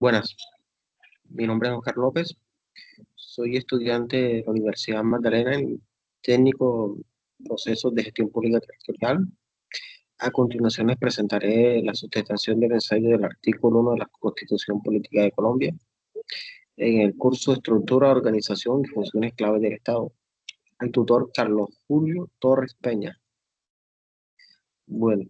Buenas, mi nombre es Oscar López, soy estudiante de la Universidad Magdalena en técnico procesos de gestión pública territorial. A continuación les presentaré la sustentación del ensayo del artículo 1 de la Constitución Política de Colombia en el curso Estructura, Organización y Funciones Claves del Estado. El tutor Carlos Julio Torres Peña. Bueno,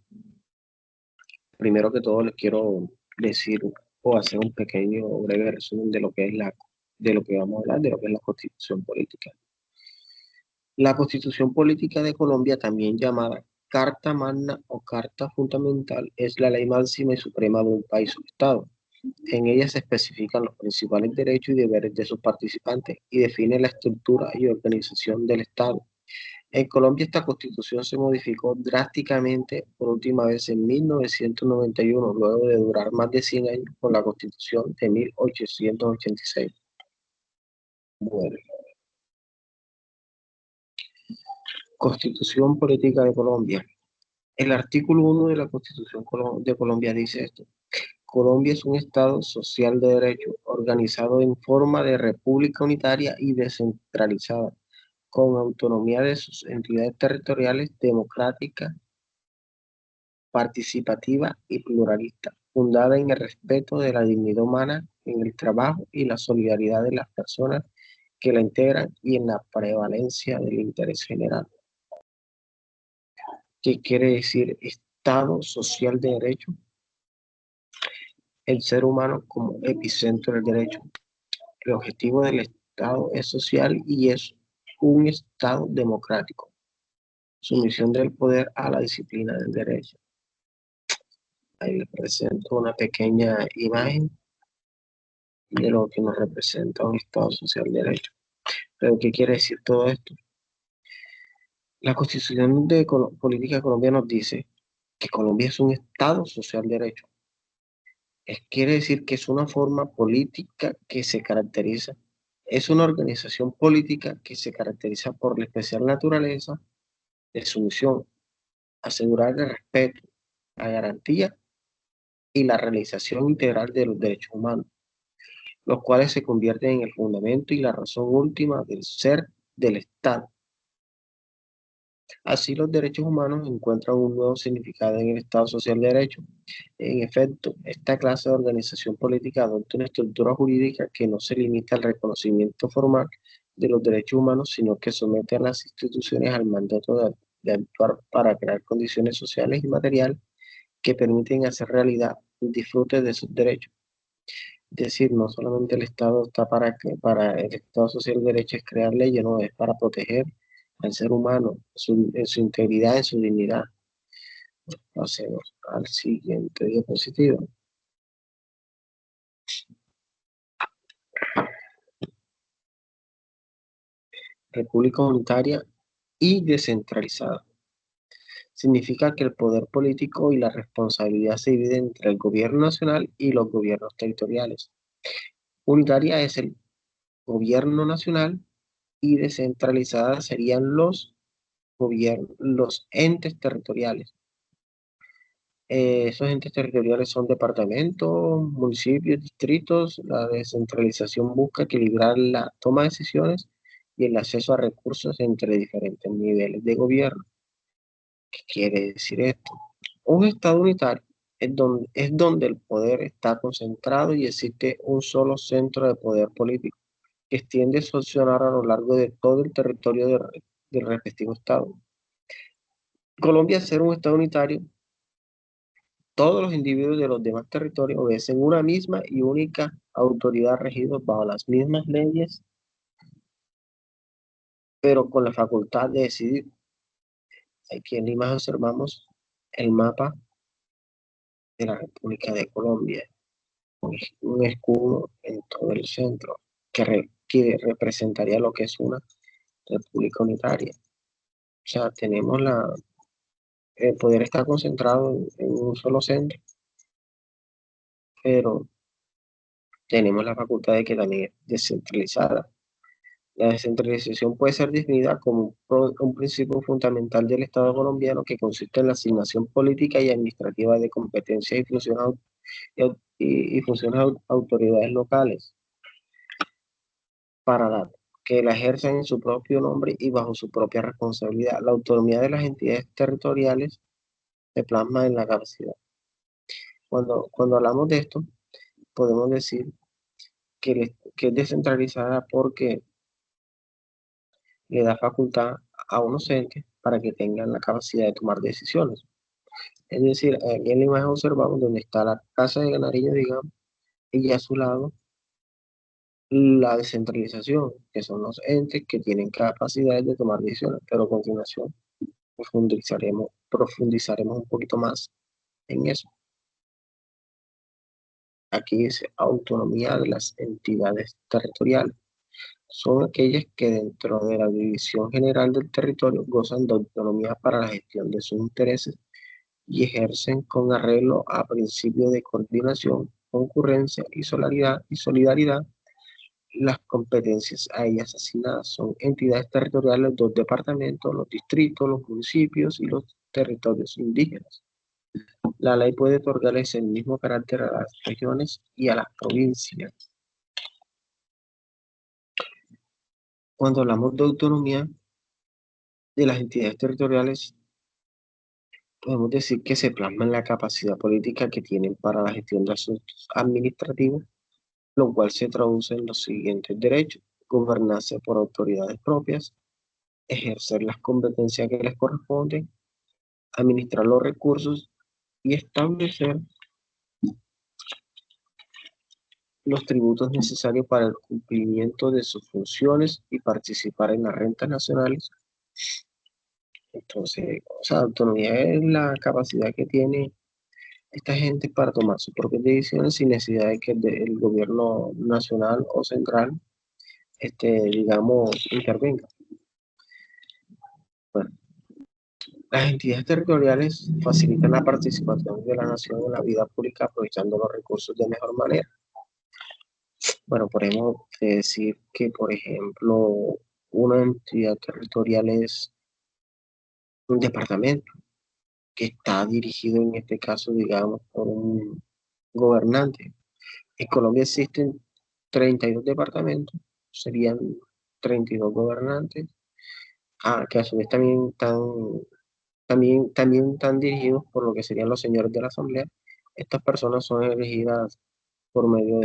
primero que todo les quiero decir o hacer un pequeño breve resumen de lo que es de lo que vamos a hablar, de lo que es la Constitución Política. La Constitución Política de Colombia, también llamada Carta Magna o Carta Fundamental, es la ley máxima y suprema de un país o estado. En ella se especifican los principales derechos y deberes de sus participantes y define la estructura y organización del Estado. En Colombia esta Constitución se modificó drásticamente por última vez en 1991, luego de durar más de 100 años con la Constitución de 1886. Bueno, Constitución Política de Colombia. El artículo 1 de la Constitución de Colombia dice esto: Colombia es un Estado social de derecho, organizado en forma de república unitaria y descentralizada, con autonomía de sus entidades territoriales, democrática, participativa y pluralista, fundada en el respeto de la dignidad humana, en el trabajo y la solidaridad de las personas que la integran y en la prevalencia del interés general. ¿Qué quiere decir Estado social de derecho? El ser humano como epicentro del derecho. El objetivo del Estado es social y es un Estado democrático. Sumisión del poder a la disciplina del derecho. Ahí les presento una pequeña imagen de lo que nos representa un Estado social de derecho. ¿Pero qué quiere decir todo esto? La Constitución de Política de Colombia nos dice que Colombia es un Estado social de derecho. Quiere decir que es una forma política que se caracteriza, es una organización política que se caracteriza por la especial naturaleza de su misión: asegurar el respeto, la garantía y la realización integral de los derechos humanos, los cuales se convierten en el fundamento y la razón última del ser del Estado. Así, los derechos humanos encuentran un nuevo significado en el Estado social de derecho. En efecto, esta clase de organización política adopta una estructura jurídica que no se limita al reconocimiento formal de los derechos humanos, sino que somete a las instituciones al mandato de actuar para crear condiciones sociales y materiales que permiten hacer realidad el disfrute de sus derechos. Es decir, no solamente el Estado está para el Estado social de derecho es crear leyes, no, es para proteger al ser humano en su integridad, en su dignidad. Pasemos al siguiente diapositiva. República unitaria y descentralizada. Significa que el poder político y la responsabilidad se dividen entre el gobierno nacional y los gobiernos territoriales. Unitaria es el gobierno nacional y descentralizada serían los entes territoriales. Esos entes territoriales son departamentos, municipios, distritos. La descentralización busca equilibrar la toma de decisiones y el acceso a recursos entre diferentes niveles de gobierno. ¿Qué quiere decir esto? Un Estado unitario es donde el poder está concentrado y existe un solo centro de poder político que extiende su accionar a lo largo de todo el territorio del respectivo Estado. Colombia, al ser un Estado unitario, todos los individuos de los demás territorios obedecen una misma y única autoridad regidos bajo las mismas leyes, pero con la facultad de decidir. Aquí en Lima observamos el mapa de la República de Colombia, un escudo en todo el centro que representaría lo que es una república unitaria. O sea, tenemos el poder está concentrado en un solo centro, pero tenemos la facultad de que también es descentralizada. La descentralización puede ser definida como un principio fundamental del Estado colombiano que consiste en la asignación política y administrativa de competencias y funciones y funciones autoridades locales para que la ejerzan en su propio nombre y bajo su propia responsabilidad. La autonomía de las entidades territoriales se plasma en la capacidad. Cuando hablamos de esto, podemos decir que es descentralizada porque le da facultad a unos entes para que tengan la capacidad de tomar decisiones. Es decir, aquí en la imagen observamos donde está la casa de Nariño, digamos, y a su lado la descentralización, que son los entes que tienen capacidades de tomar decisiones, pero a continuación profundizaremos un poquito más en eso. Aquí dice autonomía de las entidades territoriales. Son aquellas que dentro de la división general del territorio gozan de autonomía para la gestión de sus intereses y ejercen con arreglo a principios de coordinación, concurrencia y solidaridad las competencias a ellas asignadas. Son entidades territoriales, los departamentos, los distritos, los municipios y los territorios indígenas. La ley puede otorgarles el mismo carácter a las regiones y a las provincias. Cuando hablamos de autonomía de las entidades territoriales, podemos decir que se plasma en la capacidad política que tienen para la gestión de asuntos administrativos, lo cual se traduce en los siguientes derechos: gobernarse por autoridades propias, ejercer las competencias que les corresponden, administrar los recursos y establecer los tributos necesarios para el cumplimiento de sus funciones y participar en las rentas nacionales. Entonces, o sea, autonomía es la capacidad que tiene esta gente para tomar sus propias decisiones sin necesidad de que el gobierno nacional o central, digamos, intervenga. Bueno, las entidades territoriales facilitan la participación de la nación en la vida pública aprovechando los recursos de mejor manera. Bueno, podemos decir que, por ejemplo, una entidad territorial es un departamento que está dirigido en este caso, digamos, por un gobernante. En Colombia existen 32 departamentos, serían 32 gobernantes, que a su vez también están dirigidos por lo que serían los señores de la Asamblea. Estas personas son elegidas por medio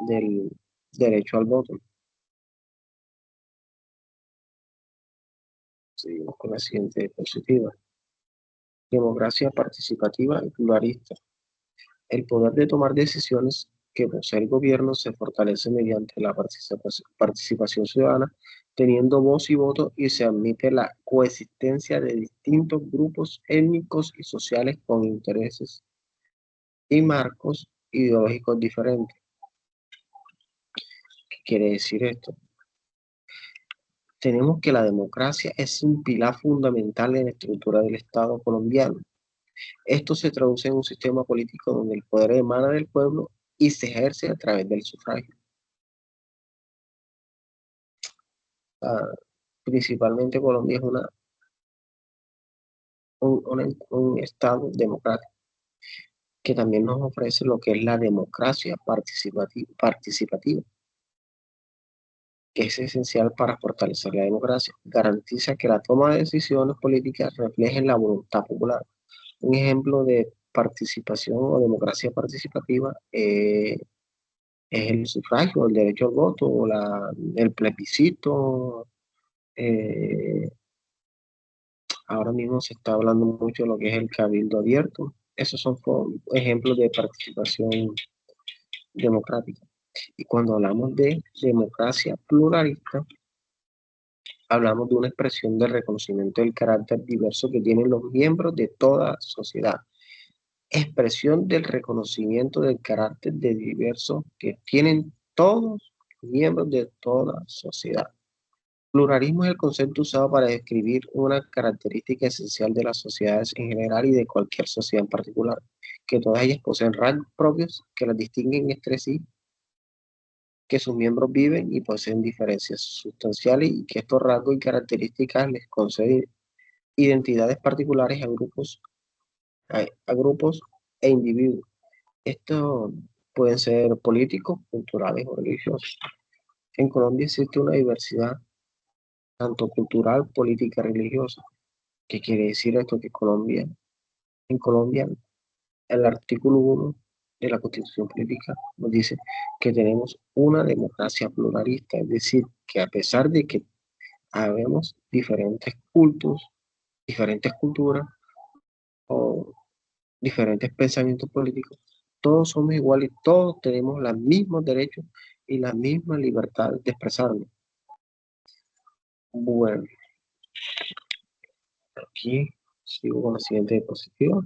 del derecho al voto. Seguimos con la siguiente diapositiva. Democracia participativa y pluralista. El poder de tomar decisiones que posee el gobierno se fortalece mediante la participación ciudadana, teniendo voz y voto, y se admite la coexistencia de distintos grupos étnicos y sociales con intereses y marcos ideológicos diferentes. ¿Qué quiere decir esto? Tenemos que la democracia es un pilar fundamental en la estructura del Estado colombiano. Esto se traduce en un sistema político donde el poder emana del pueblo y se ejerce a través del sufragio. Principalmente Colombia es un Estado democrático que también nos ofrece lo que es la democracia participativa, que es esencial para fortalecer la democracia. Garantiza que la toma de decisiones políticas refleje la voluntad popular. Un ejemplo de participación o democracia participativa es el sufragio, el derecho al voto, o el plebiscito. Ahora mismo se está hablando mucho de lo que es el cabildo abierto. Esos son ejemplos de participación democrática. Y cuando hablamos de democracia pluralista, hablamos de una expresión de reconocimiento del carácter diverso que tienen los miembros de toda sociedad. Expresión del reconocimiento del carácter de diverso que tienen todos los miembros de toda sociedad. Pluralismo es el concepto usado para describir una característica esencial de las sociedades en general y de cualquier sociedad en particular, que todas ellas poseen rasgos propios que las distinguen entre sí, que sus miembros viven y poseen diferencias sustanciales y que estos rasgos y características les conceden identidades particulares a grupos e individuos. Estos pueden ser políticos, culturales o religiosos. En Colombia existe una diversidad tanto cultural, política y religiosa. ¿Qué quiere decir esto? Que en Colombia, el artículo 1 de la Constitución Política nos dice que tenemos una democracia pluralista, es decir, que a pesar de que habemos diferentes cultos, diferentes culturas o diferentes pensamientos políticos, todos somos iguales, todos tenemos los mismos derechos y la misma libertad de expresarnos. Bueno, aquí sigo con la siguiente diapositiva,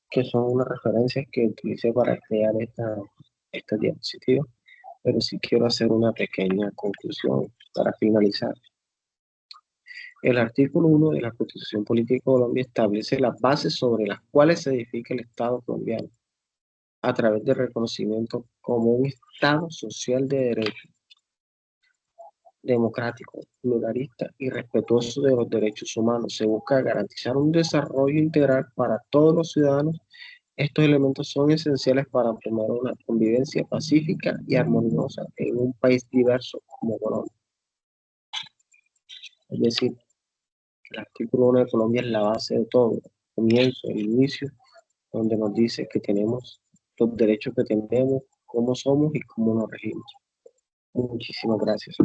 que son unas referencias que utilicé para crear esta diapositiva, pero sí quiero hacer una pequeña conclusión para finalizar. El artículo 1 de la Constitución Política de Colombia establece las bases sobre las cuales se edifica el Estado colombiano a través del reconocimiento como un Estado social de derecho, democrático, pluralista y respetuoso de los derechos humanos. Se busca garantizar un desarrollo integral para todos los ciudadanos. Estos elementos son esenciales para promover una convivencia pacífica y armoniosa en un país diverso como Colombia. Es decir, el artículo 1 de Colombia es la base de todo, el comienzo, el inicio, donde nos dice que tenemos los derechos que tenemos, cómo somos y cómo nos regimos. Muchísimas gracias.